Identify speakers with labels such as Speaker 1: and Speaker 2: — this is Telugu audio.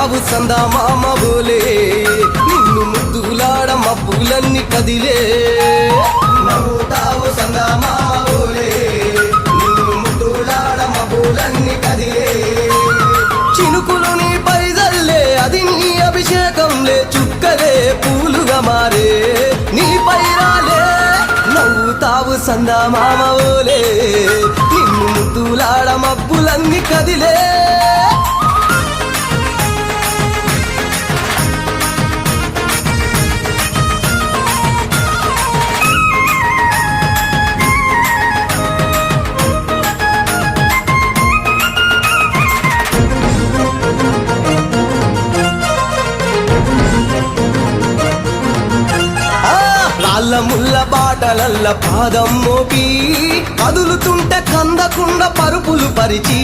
Speaker 1: నవ్వుతావు సందమామ బోలే నిన్ను ముద్దులాడ మబ్బులన్నీ కదిలే నవ్వుతావు సందమామ బోలే నిన్ను ముద్దులాడ మబ్బులన్నీ కదిలే చినుకులు నీ పైదల్లే అది నీ అభిషేకంలే చుక్కలే పూలుగా మారే నీ పైరాలే నవ్వుతావు సందమామ బోలే నిన్ను ముద్దులాడ మబ్బులన్నీ కదిలే రాళ్ళ ముళ్ళ బాటలల్ల పాదం మోపి కదులుతుంటే కందకుండా పరుపులు పరిచి